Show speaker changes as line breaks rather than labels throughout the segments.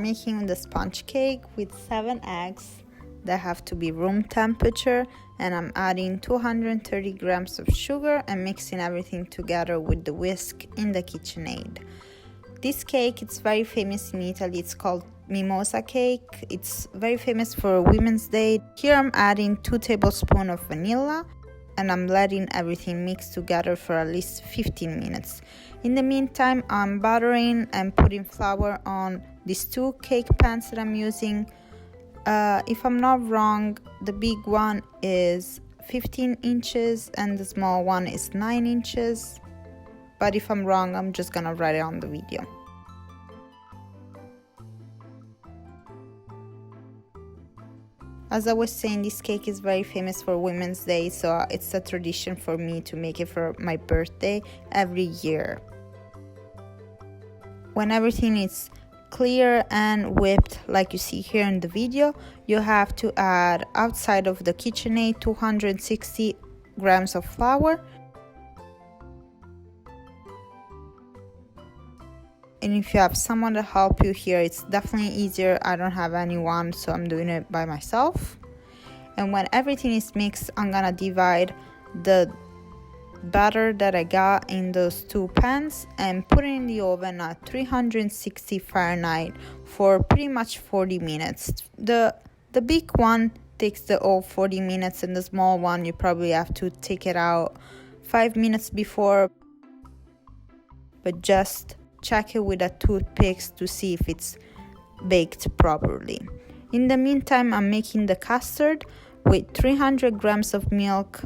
making the sponge cake with 7 eggs that have to be room temperature, and I'm adding 230 grams of sugar and mixing everything together with the whisk in the KitchenAid. This cake, it's very famous in Italy. It's called MIMOSA cake. It's very famous for Women's Day. Here I'm adding 2 tablespoons of vanilla and I'm letting everything mix together for at least 15 minutes. In the meantime, I'm buttering and putting flour on these 2 cake pans that I'm using. If I'm not wrong, the big one is 15 inches and the small one is 9 inches. But if I'm wrong, I'm just gonna write it on the video. As I was saying, this cake is very famous for Women's Day, so it's a tradition for me to make it for my birthday every year. When everything is clear and whipped like you see here in the video, you have to add, outside of the KitchenAid, 260 grams of flour. And if you have someone to help you here, it's definitely easier. I don't have anyone, so I'm doing it by myself. And when everything is mixed, I'm gonna divide the batter that I got in those 2 pans and put it in the oven at 360 Fahrenheit for pretty much 40 minutes. The big one takes the whole 40 minutes, and the small one you probably have to take it out 5 minutes before, but just check it with a toothpick to see if it's baked properly. In the meantime, I'm making the custard with 300 grams of milk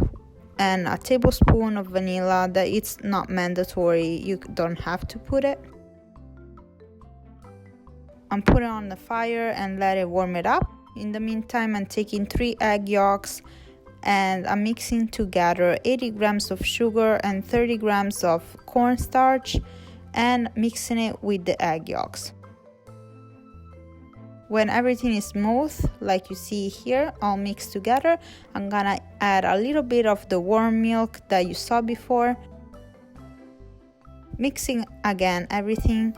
and a tablespoon of vanilla. That it's not mandatory, you don't have to put it. I'm putting it on the fire and let it warm it up. In the meantime, I'm taking 3 egg yolks and I'm mixing together 80 grams of sugar and 30 grams of cornstarch and mixing it with the egg yolks. When everything is smooth, like you see here, all mixed together, I'm gonna add a little bit of the warm milk that you saw before. Mixing again everything,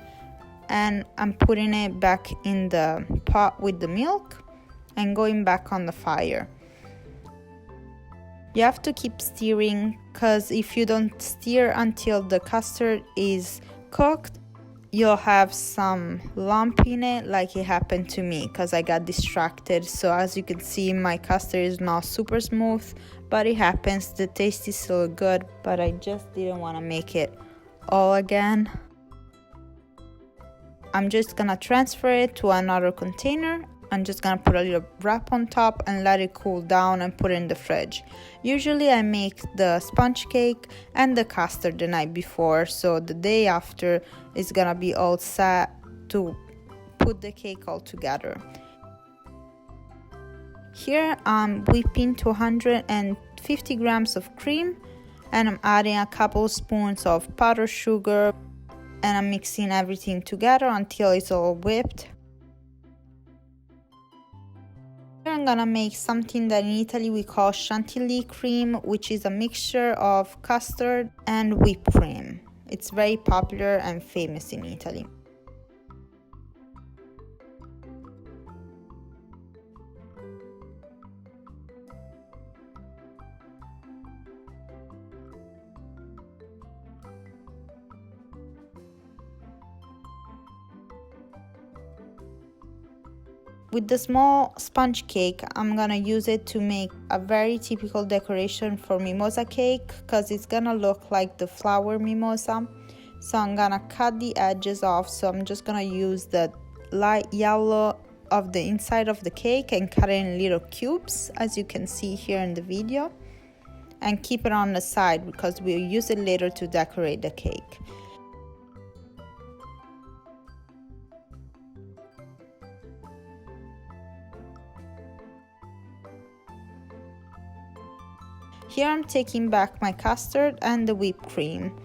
and I'm putting it back in the pot with the milk and going back on the fire. You have to keep stirring, because if you don't stir until the custard is cooked, you'll have some lump in it, like it happened to me because I got distracted. So as you can see, my custard is not super smooth, but it happens. The taste is still good, but I just didn't want to make it all again. I'm just gonna transfer it to another container. I'm just gonna put a little wrap on top and let it cool down and put it in the fridge. Usually I make the sponge cake and the custard the night before, so the day after is gonna be all set to put the cake all together. Here I'm whipping 250 grams of cream and I'm adding a couple spoons of powdered sugar and I'm mixing everything together until it's all whipped. I'm gonna make something that in Italy we call Chantilly cream, which is a mixture of custard and whipped cream. It's very popular and famous in Italy. With the small sponge cake, I'm gonna use it to make a very typical decoration for mimosa cake, because it's gonna look like the flower mimosa. So I'm gonna cut the edges off. So I'm just gonna use the light yellow of the inside of the cake and cut it in little cubes, as you can see here in the video, and keep it on the side because we'll use it later to decorate the cake. Here I'm taking back my custard and the whipped cream,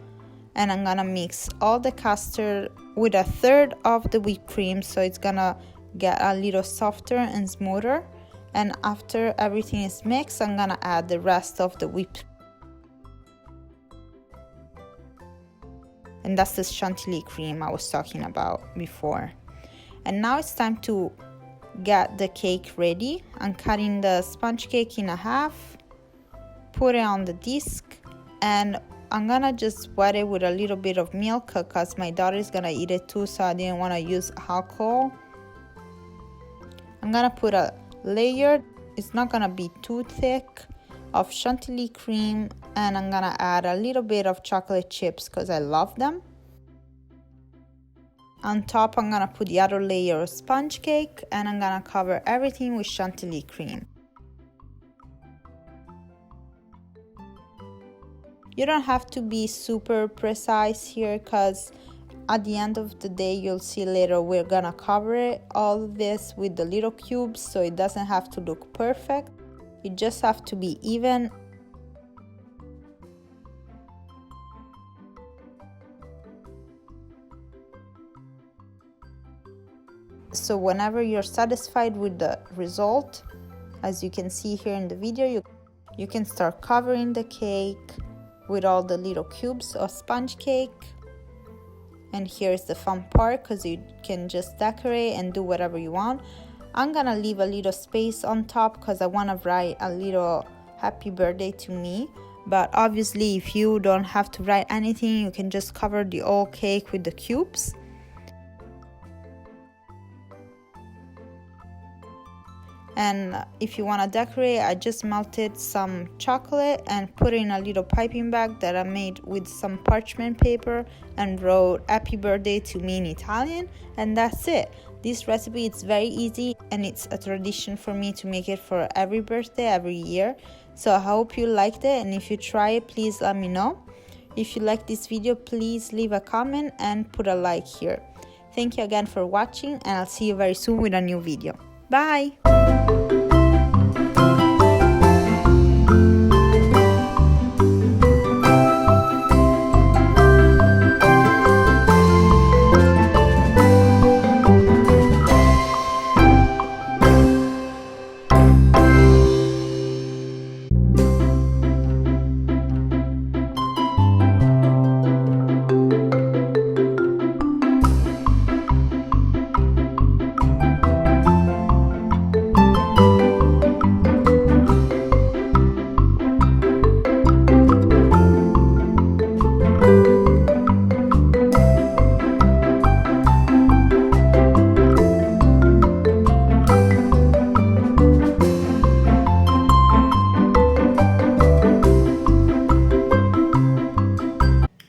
and I'm gonna mix all the custard with a third of the whipped cream, so it's gonna get a little softer and smoother. And after everything is mixed, I'm gonna add the rest of the whipped. And that's the Chantilly cream I was talking about before. And now it's time to get the cake ready. I'm cutting the sponge cake in half, put it on the disc, and I'm gonna just wet it with a little bit of milk because my daughter is gonna eat it too, so I didn't want to use alcohol. I'm gonna put a layer, it's not gonna be too thick, of Chantilly cream, and I'm gonna add a little bit of chocolate chips because I love them. On top, I'm gonna put the other layer of sponge cake, and I'm gonna cover everything with Chantilly cream. You don't have to be super precise here because at the end of the day, you'll see later, we're gonna cover it, all of this with the little cubes, so it doesn't have to look perfect. You just have to be even. So whenever you're satisfied with the result, as you can see here in the video, you can start covering the cake with all the little cubes of sponge cake. And here's the fun part, because you can just decorate and do whatever you want. I'm gonna leave a little space on top because I want to write a little happy birthday to me. But obviously, if you don't have to write anything, you can just cover the whole cake with the cubes. And if you want to decorate, I just melted some chocolate and put it in a little piping bag that I made with some parchment paper and wrote happy birthday to me in Italian, and that's it. This recipe is very easy and it's a tradition for me to make it for every birthday every year. So I hope you liked it, and if you try it, please let me know. If you like this video, please leave a comment and put a like here. Thank you again for watching, and I'll see you very soon with a new video. Bye!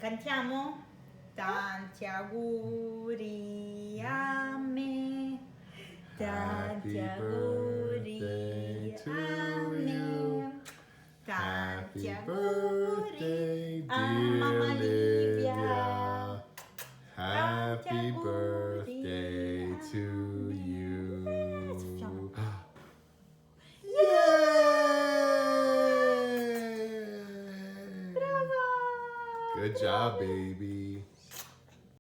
Cantiamo? Tanti auguri a me. Tanti auguri a me. Tanti auguri a Mamma Livia.
Happy birthday to you. Yay!
Bravo!
Good job, baby.